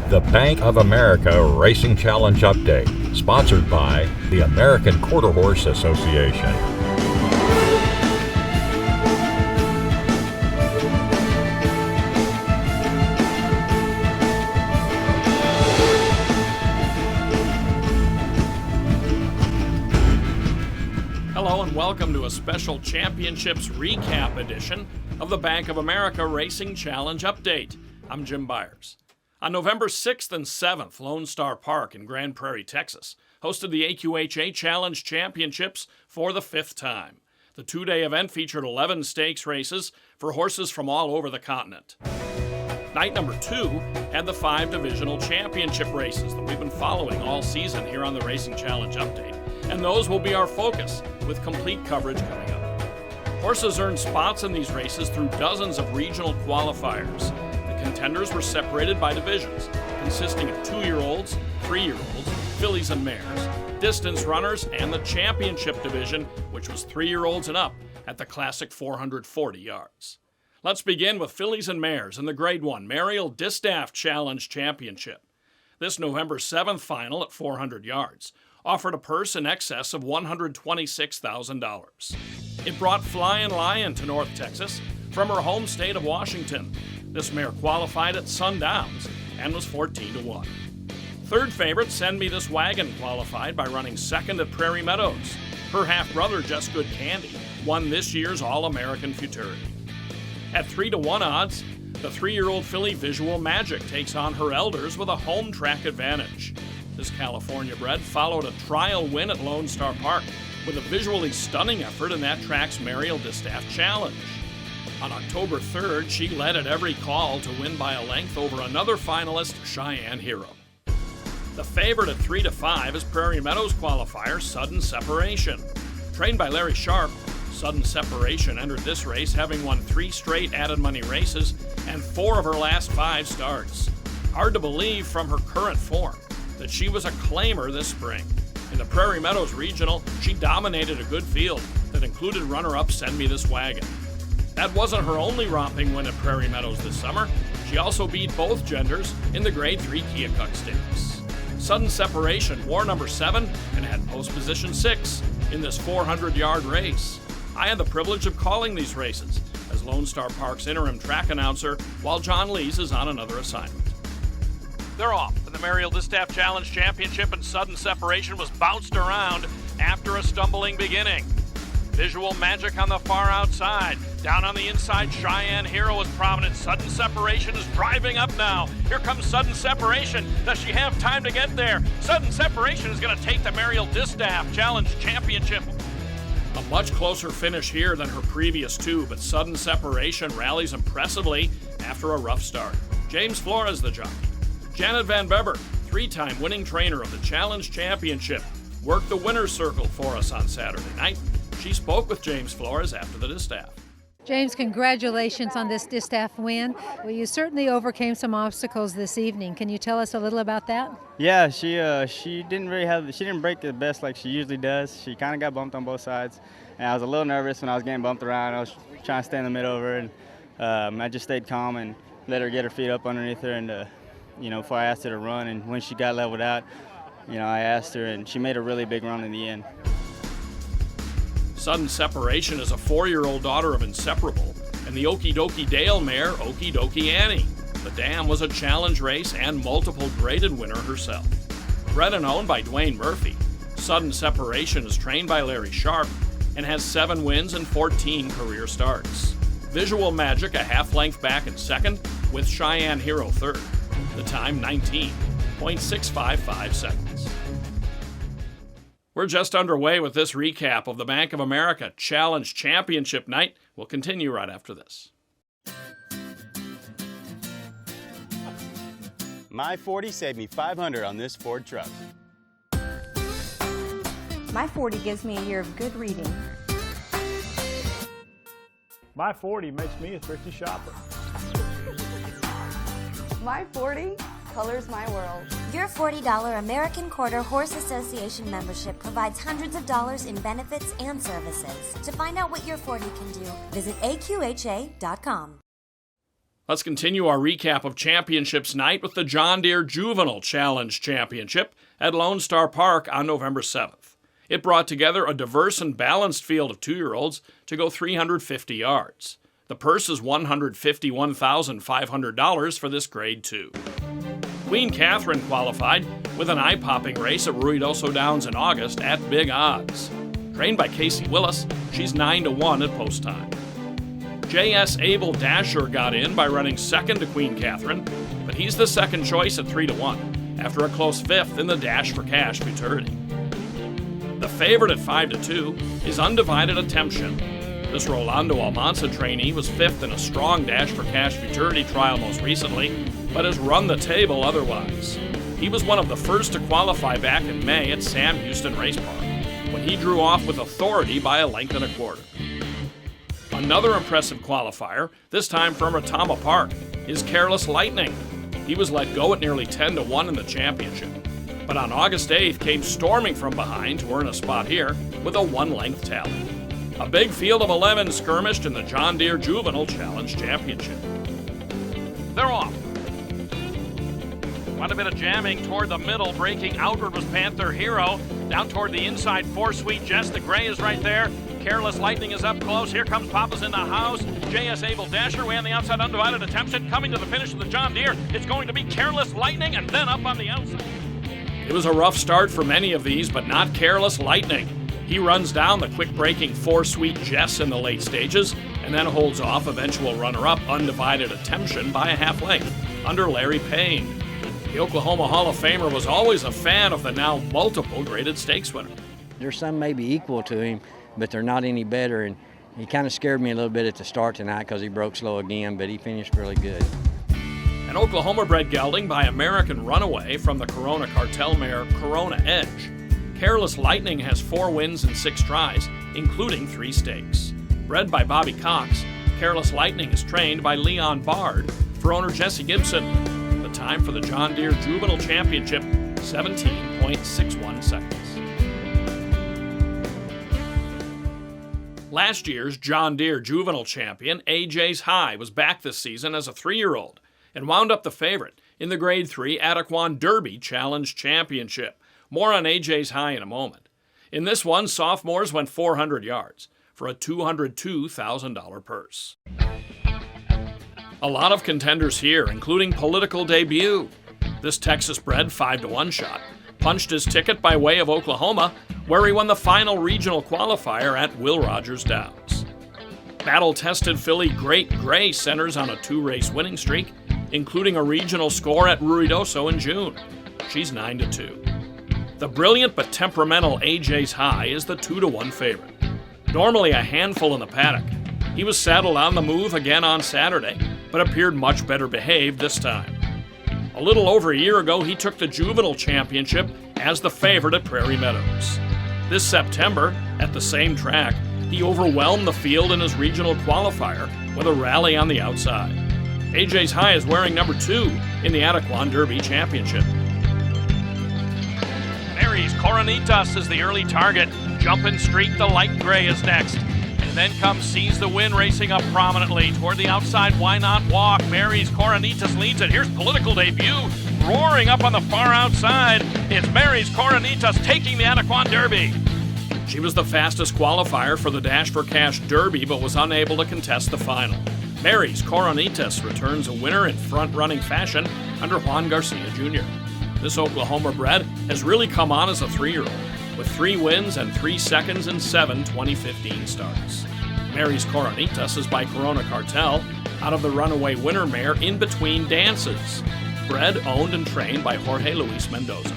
The Bank of America Racing Challenge Update, sponsored by the American Quarter Horse Association. Hello and welcome to a special championships recap edition of the Bank of America Racing Challenge Update. I'm Jim Byers. On November 6th and 7th, Lone Star Park in Grand Prairie, Texas, hosted the AQHA Challenge Championships for the 5th time. The two-day event featured 11 stakes races for horses from all over the continent. Night number 2 had the 5 divisional championship races that we've been following all season here on the Racing Challenge Update, and those will be our focus with complete coverage coming up. Horses earned spots in these races through dozens of regional qualifiers. Contenders were separated by divisions, consisting of 2-year-olds, 3-year-olds, fillies and mares, distance runners, and the championship division, which was 3-year-olds and up at the classic 440 yards. Let's begin with fillies and mares in the Grade 1 Muriel Distaff Challenge Championship. This November 7th final at 400 yards offered a purse in excess of $126,000. It brought Flyin' Lion to North Texas from her home state of Washington. This mare qualified at Sundowns and was 14-1. Third favorite, Send Me This Wagon, qualified by running second at Prairie Meadows. Her half-brother, Just Good Candy, won this year's All-American Futurity. At 3-1 odds, the 3-year-old filly Visual Magic takes on her elders with a home track advantage. This California bred followed a trial win at Lone Star Park with a visually stunning effort in that track's Muriel Distaff Challenge. On October 3rd, she led at every call to win by a length over another finalist, Cheyenne Hero. The favorite at 3-5 is Prairie Meadows qualifier Sudden Separation. Trained by Larry Sharp, Sudden Separation entered this race having won 3 straight added money races and 4 of her last 5 starts. Hard to believe from her current form that she was a claimer this spring. In the Prairie Meadows Regional, she dominated a good field that included runner-up Send Me This Wagon. That wasn't her only romping win at Prairie Meadows this summer. She also beat both genders in the Grade 3 Keokuk Stakes. Sudden Separation wore number 7 and had post position 6 in this 400-yard race. I had the privilege of calling these races as Lone Star Park's interim track announcer while John Lees is on another assignment. They're off, and the Muriel Distaff Challenge Championship and Sudden Separation was bounced around after a stumbling beginning. Visual Magic on the far outside. Down on the inside, Cheyenne Hero is prominent. Sudden Separation is driving up now. Here comes Sudden Separation. Does she have time to get there? Sudden Separation is going to take the Muriel Distaff Challenge Championship. A much closer finish here than her previous 2, but Sudden Separation rallies impressively after a rough start. James Flores, the jockey. Janet Van Bever, 3-time winning trainer of the Challenge Championship, worked the winner's circle for us on Saturday night. She spoke with James Flores after the Distaff. James, congratulations on this Distaff win. Well, you certainly overcame some obstacles this evening. Can you tell us a little about that? Yeah, she didn't break the best like she usually does. She kind of got bumped on both sides, and I was a little nervous when I was getting bumped around. I was trying to stay in the middle of her, and I just stayed calm and let her get her feet up underneath her, and before I asked her to run, and when she got leveled out, I asked her, and she made a really big run in the end. Sudden Separation is a 4-year-old daughter of Inseparable and the Okie Dokie Dale mare, Okie Dokie Annie. The dam was a challenge race and multiple graded winner herself. Bred and owned by Dwayne Murphy, Sudden Separation is trained by Larry Sharp and has 7 wins and 14 career starts. Visual Magic a half-length back in second with Cheyenne Hero third. The time 19.655 seconds. We're just underway with this recap of the Bank of America Challenge Championship night. We'll continue right after this. My 40 saved me $500 on this Ford truck. My 40 gives me a year of good reading. My 40 makes me a thrifty shopper. My 40 colors my world. Your $40 American Quarter Horse Association membership provides hundreds of dollars in benefits and services. To find out what your 40 can do, visit AQHA.com. Let's continue our recap of championships night with the John Deere Juvenile Challenge Championship at Lone Star Park on November 7th. It brought together a diverse and balanced field of 2-year-olds to go 350 yards. The purse is $151,500 for this Grade 2. Queen Catherine qualified with an eye-popping race at Ruidoso Downs in August at big odds. Trained by Casey Willis, she's 9-1 at post time. J.S. Abel Dasher got in by running second to Queen Catherine, but he's the second choice at 3-1 after a close fifth in the Dash for Cash futurity. The favorite at 5-2 is Undivided Attention. This Rolando Almanza trainee was fifth in a strong Dash for Cash futurity trial most recently, but has run the table otherwise. He was one of the first to qualify back in May at Sam Houston Race Park, when he drew off with authority by a length and a quarter. Another impressive qualifier, this time from Retama Park, is Careless Lightning. He was let go at nearly 10-1 in the championship, but on August 8th came storming from behind to earn a spot here with a 1-length tally. A big field of 11 skirmished in the John Deere Juvenile Challenge Championship. They're off. Quite a bit of jamming toward the middle. Breaking outward was Panther Hero. Down toward the inside, 4 Sweet Jess. The gray is right there. Careless Lightning is up close. Here comes Papa's in the house. J.S. Abel Dasher way on the outside. Undivided Attention coming to the finish of the John Deere. It's going to be Careless Lightning and then up on the outside. It was a rough start for many of these, but not Careless Lightning. He runs down the quick-breaking 4 Sweet Jess in the late stages and then holds off eventual runner-up Undivided Attention by a half length under Larry Payne. The Oklahoma Hall of Famer was always a fan of the now multiple graded stakes winner. There's some maybe equal to him, but they're not any better, and he kind of scared me a little bit at the start tonight because he broke slow again, but he finished really good. An Oklahoma-bred gelding by American Runaway from the Corona Cartel mare Corona Edge. Careless Lightning has 4 wins and 6 tries, including 3 stakes. Bred by Bobby Cox, Careless Lightning is trained by Leon Bard for owner Jesse Gibson. The time for the John Deere Juvenile Championship, 17.61 seconds. Last year's John Deere Juvenile Champion, AJ's High, was back this season as a 3-year-old and wound up the favorite in the Grade 3 Adequan Derby Challenge Championship. More on AJ's High in a moment. In this one, sophomores went 400 yards for a $202,000 purse. A lot of contenders here, including Political Debut. This Texas-bred 5-1 shot punched his ticket by way of Oklahoma, where he won the final regional qualifier at Will Rogers Downs. Battle-tested filly Great Gray centers on a 2-race winning streak, including a regional score at Ruidoso in June. She's 9-2. The brilliant but temperamental AJ's High is the 2-1 favorite. Normally a handful in the paddock, he was saddled on the move again on Saturday, but appeared much better behaved this time. A little over a year ago, he took the Juvenile Championship as the favorite at Prairie Meadows. This September, at the same track, he overwhelmed the field in his regional qualifier with a rally on the outside. AJ's High is wearing number 2 in the Adequan Derby Championship. Mary's Coronitas is the early target. Jumpin' Streak, the light gray, is next. And then comes Seize the Win racing up prominently. Toward the outside, Why Not Walk? Mary's Coronitas leads it. Here's Political Debut roaring up on the far outside. It's Mary's Coronitas taking the Adequan Derby. She was the fastest qualifier for the Dash for Cash Derby, but was unable to contest the final. Mary's Coronitas returns a winner in front-running fashion under Juan Garcia Jr. This Oklahoma bred has really come on as a 3-year-old, with 3 wins and 3 seconds in 7 2015 starts. Mary's Coronitas is by Corona Cartel out of the runaway winner mare In Between Dances, bred, owned, and trained by Jorge Luis Mendoza.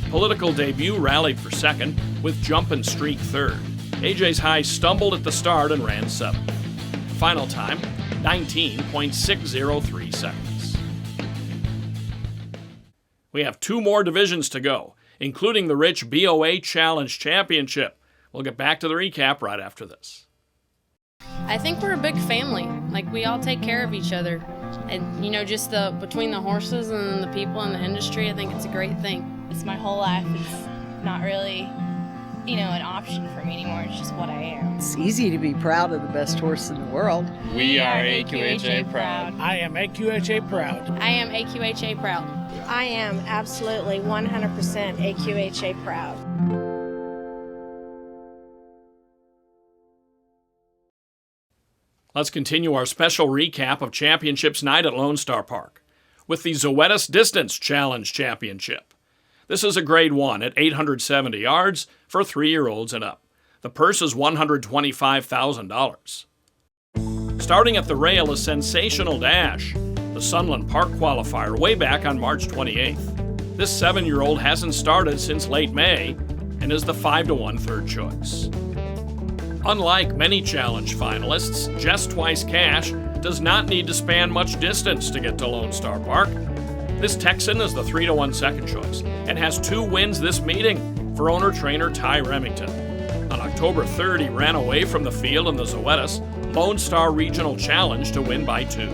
Political Debut rallied for second, with Jumpin' Streak third. AJ's High stumbled at the start and ran 7th. Final time, 19.603 seconds. We have 2 more divisions to go, including the rich BOA Challenge Championship. We'll get back to the recap right after this. I think we're a big family. Like, we all take care of each other. And, you know, just between the horses and the people in the industry, I think it's a great thing. It's my whole life. It's not really an option for me anymore. It's just what I am. It's easy to be proud of the best horse in the world. We are AQHA proud. I am AQHA proud. I am AQHA proud. I am absolutely 100% AQHA proud. Let's continue our special recap of Championships Night at Lone Star Park with the Zoetis Distance Challenge Championship. This is a Grade 1 at 870 yards for 3-year-olds and up. The purse is $125,000. Starting at the rail is Sensational Dash, the Sunland Park qualifier way back on March 28th. This 7-year-old hasn't started since late May and is the 5-to-1 third choice. Unlike many challenge finalists, Just Twice Cash does not need to span much distance to get to Lone Star Park. This Texan is the 3-to-1 second choice and has 2 wins this meeting for owner-trainer Ty Remington. On October 3rd, he ran away from the field in the Zoetis Lone Star Regional Challenge to win by 2.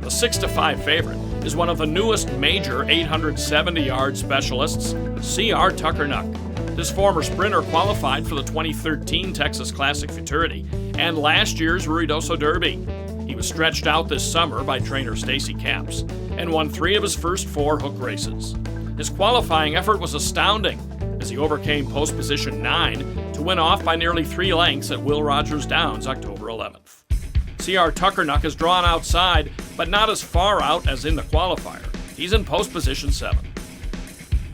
The 6-to-5 favorite is one of the newest major 870-yard specialists, C.R. Tuckernuck. This former sprinter qualified for the 2013 Texas Classic Futurity and last year's Ruidoso Derby. He was stretched out this summer by trainer Stacy Capps and won 3 of his first 4 hook races. His qualifying effort was astounding as he overcame post position 9 to win off by nearly 3 lengths at Will Rogers Downs October 11th. C.R. Tuckernuck is drawn outside, but not as far out as in the qualifier. He's in post position 7.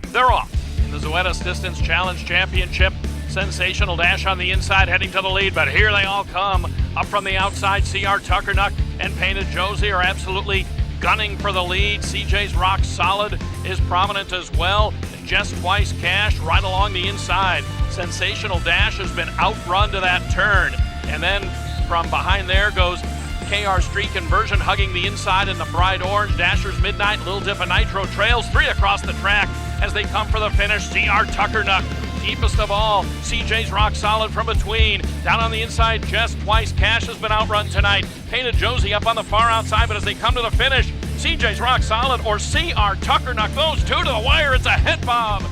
They're off. In the Zoetis Distance Challenge Championship, Sensational Dash on the inside heading to the lead, but here they all come. Up from the outside, C.R. Tuckernuck and Painted Josie are absolutely gunning for the lead. CJ's Rock Solid is prominent as well. Just Twice Cash right along the inside. Sensational Dash has been outrun to that turn. And then from behind there goes KR Street Conversion hugging the inside in the bright orange. Dasher's Midnight, Little Dip of Nitro trails 3 across the track as they come for the finish. C.R. Tuckernuck, deepest of all. CJ's Rock Solid from between. Down on the inside, Just Twice Cash has been outrun tonight. Painted Josie up on the far outside, but as they come to the finish, CJ's Rock Solid or C.R. Tuckernuck, those 2 to the wire. It's a head bob.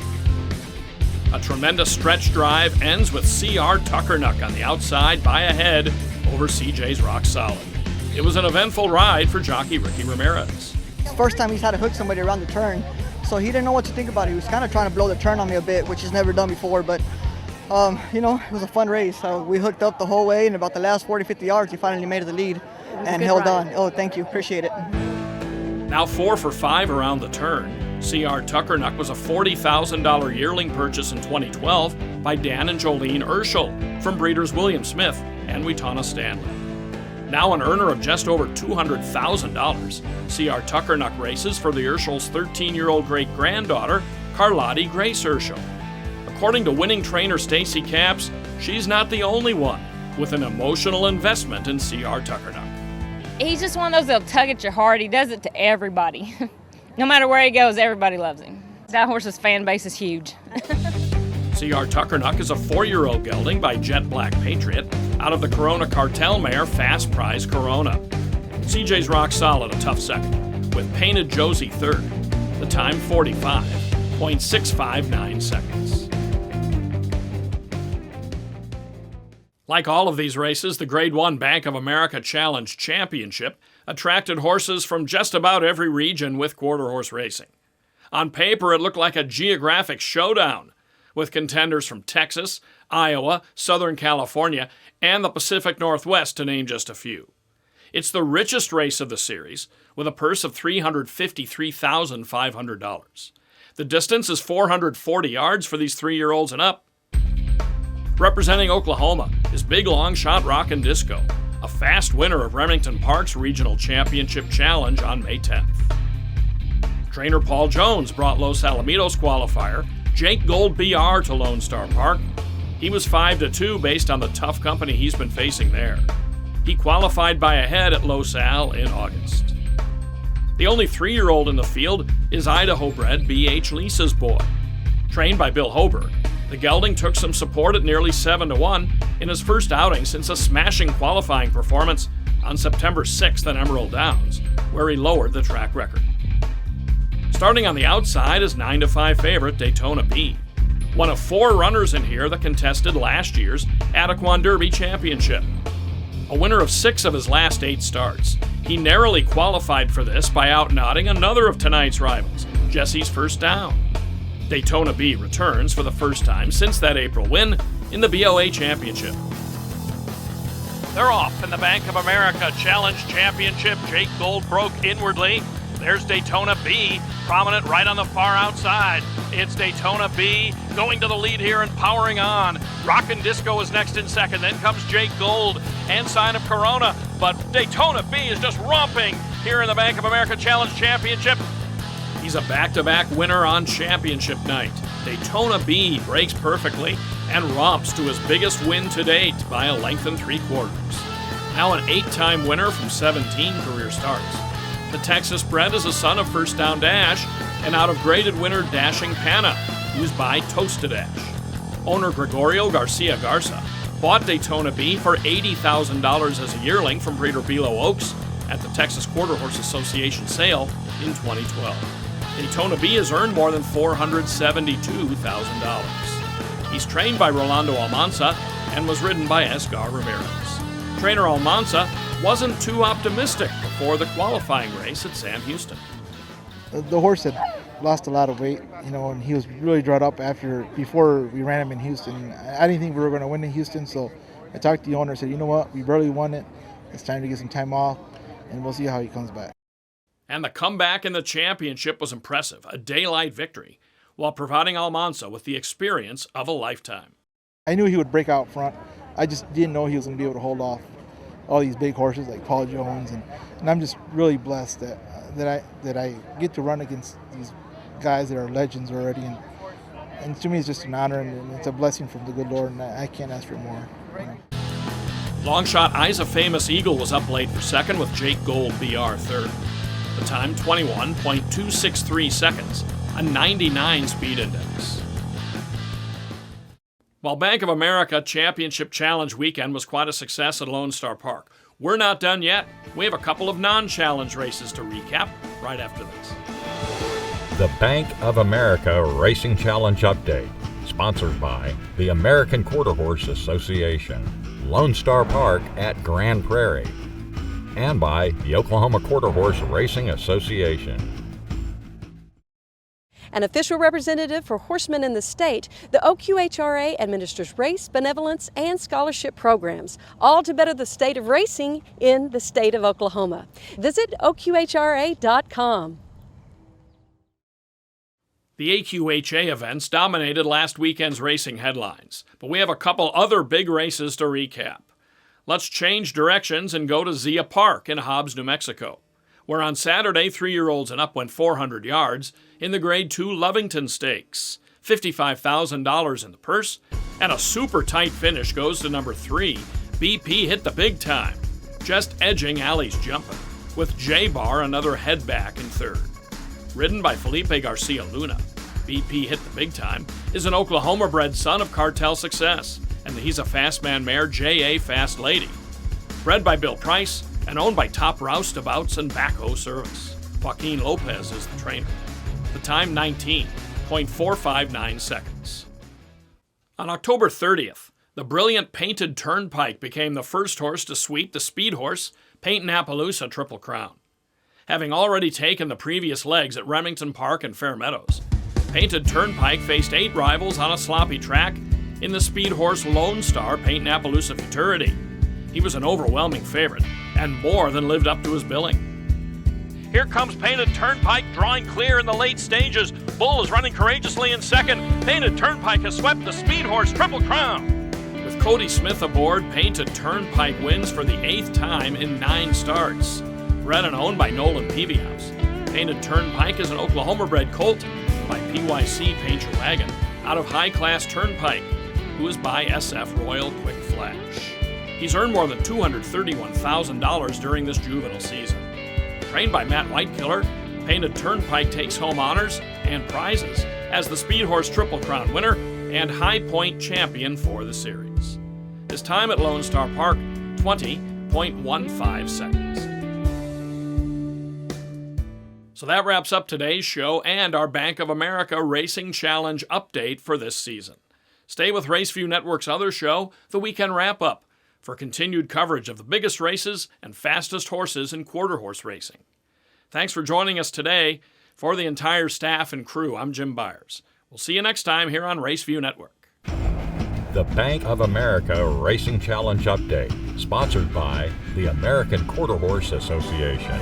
A tremendous stretch drive ends with C.R. Tuckernuck on the outside by a head over CJ's Rock Solid. It was an eventful ride for jockey Ricky Ramirez. First time he's had to hook somebody around the turn, so he didn't know what to think about it. He was kind of trying to blow the turn on me a bit, which he's never done before, but it was a fun race. We hooked up the whole way, and about the last 40, 50 yards, he finally made it the lead and held on. Oh, thank you. Appreciate it. Now 4 for 5 around the turn. C.R. Tuckernuck was a $40,000 yearling purchase in 2012 by Dan and Jolene Urschel from breeders William Smith and Weetana Stanley. Now an earner of just over $200,000, C.R. Tuckernuck races for the Urschel's 13-year-old great-granddaughter, Carlotti Grace Urschel. According to winning trainer Stacy Capps, she's not the only one with an emotional investment in C.R. Tuckernuck. He's just one of those that'll tug at your heart. He does it to everybody. No matter where he goes, everybody loves him. That horse's fan base is huge. C.R. Tuckernuck is a 4-year-old gelding by Jet Black Patriot out of the Corona Cartel mare Fast Prize Corona. CJ's Rock Solid a tough second, with Painted Josie third. The time 45.659 seconds. Like all of these races, the Grade 1 Bank of America Challenge Championship attracted horses from just about every region with quarter horse racing. On paper, it looked like a geographic showdown, with contenders from Texas, Iowa, Southern California, and the Pacific Northwest, to name just a few. It's the richest race of the series, with a purse of $353,500. The distance is 440 yards for these 3-year-olds and up. Representing Oklahoma is Big Long Shot Rockin' Disco, a fast winner of Remington Park's Regional Championship Challenge on May 10th. Trainer Paul Jones brought Los Alamitos qualifier Jake Gold BR to Lone Star Park. He was 5-2 based on the tough company he's been facing there. He qualified by a head at Los Al in August. The only 3-year-old in the field is Idaho-bred B.H. Lisa's Boy. Trained by Bill Hoberg, the gelding took some support at nearly 7-1 in his first outing since a smashing qualifying performance on September 6th at Emerald Downs, where he lowered the track record. Starting on the outside is 9-5 favorite Daytona Bean. one of 4 runners in here that contested last year's Adequan Derby Championship. A winner of 6 of his last 8 starts, he narrowly qualified for this by outnodding another of tonight's rivals, Jesse's First Down. Daytona B returns for the first time since that April win in the BLA Championship. They're off in the Bank of America Challenge Championship. Jake Gold broke inwardly. There's Daytona B, prominent right on the far outside. It's Daytona B going to the lead here and powering on. Rockin' Disco is next in second. Then comes Jake Gold and Sign of Corona. But Daytona B is just romping here in the Bank of America Challenge Championship. He's a back-to-back winner on championship night. Daytona B breaks perfectly and romps to his biggest win to date by a length and 3/4. Now an 8-time winner from 17 career starts. The Texas bred is a son of First Down Dash and out-of-graded winner Dashing Panna, who's by Toast-to-Dash. Owner Gregorio Garcia Garza bought Daytona B for $80,000 as a yearling from breeder Belo Oaks at the Texas Quarter Horse Association sale in 2012. Daytona B has earned more than $472,000. He's trained by Rolando Almanza and was ridden by Esgar Ramirez. Trainer Almanza wasn't too optimistic before the qualifying race at Sam Houston. The horse had lost a lot of weight, and he was really drawn up before we ran him in Houston. I didn't think we were going to win in Houston, so I talked to the owner and said, you know what, we barely won it. It's time to get some time off, and we'll see how he comes back. And the comeback in the championship was impressive, a daylight victory, while providing Almanza with the experience of a lifetime. I knew he would break out front. I just didn't know he was going to be able to hold off all these big horses like Paul Jones, and I'm just really blessed that I get to run against these guys that are legends already, and to me it's just an honor and it's a blessing from the good Lord, and I can't ask for more. Longshot Isa Famous Eagle was up late for second with Jake Gold BR third. The time 21.263 seconds, a 99 speed index. While Bank of America Championship Challenge weekend was quite a success at Lone Star Park, we're not done yet. We have a couple of non-challenge races to recap right after this. The Bank of America Racing Challenge Update, sponsored by the American Quarter Horse Association, Lone Star Park at Grand Prairie, and by the Oklahoma Quarter Horse Racing Association. An official representative for horsemen in the state, the AQHA administers race, benevolence, and scholarship programs, all to better the state of racing in the state of Oklahoma. Visit AQHRA.com. The AQHA events dominated last weekend's racing headlines, but we have a couple other big races to recap. Let's change directions and go to Zia Park in Hobbs, New Mexico, where on Saturday, 3-year-olds and up went 400 yards in the Grade 2 Lovington Stakes. $55,000 in the purse, and a super tight finish goes to number 3. BP Hit the Big Time, just edging Alley's Jumpin', with J-Bar another head back in third. Ridden by Felipe Garcia Luna, BP Hit the Big Time is an Oklahoma-bred son of Cartel Success, and he's a fast man mare J.A. Fast Lady. Bred by Bill Price and owned by Top Roustabouts and Backhoe Service. Joaquin Lopez is the trainer. The time 19.459 seconds. On October 30th, the brilliant Painted Turnpike became the first horse to sweep the speed horse Paint Appaloosa Triple Crown. Having already taken the previous legs at Remington Park and Fair Meadows, Painted Turnpike faced 8 rivals on a sloppy track in the speed horse Lone Star Paint Appaloosa Futurity. He was an overwhelming favorite and more than lived up to his billing. Here comes Painted Turnpike drawing clear in the late stages. Bull is running courageously in second. Painted Turnpike has swept the speed horse Triple Crown. With Cody Smith aboard, Painted Turnpike wins for the 8th time in 9 starts. Bred and owned by Nolan Peavyhouse, Painted Turnpike is an Oklahoma-bred colt by PYC Paint Your Wagon out of High Class Turnpike, who is by SF Royal Quick Flash. He's earned more than $231,000 during this juvenile season. Trained by Matt Whitekiller, Painted Turnpike takes home honors and prizes as the Speed Horse Triple Crown winner and High Point champion for the series. His time at Lone Star Park, 20.15 seconds. So that wraps up today's show and our Bank of America Racing Challenge update for this season. Stay with RaceView Network's other show, The Weekend Wrap-Up, for continued coverage of the biggest races and fastest horses in quarter horse racing. Thanks for joining us today. For the entire staff and crew, I'm Jim Byers. We'll see you next time here on RaceView Network. The Bank of America Racing Challenge Update, sponsored by the American Quarter Horse Association.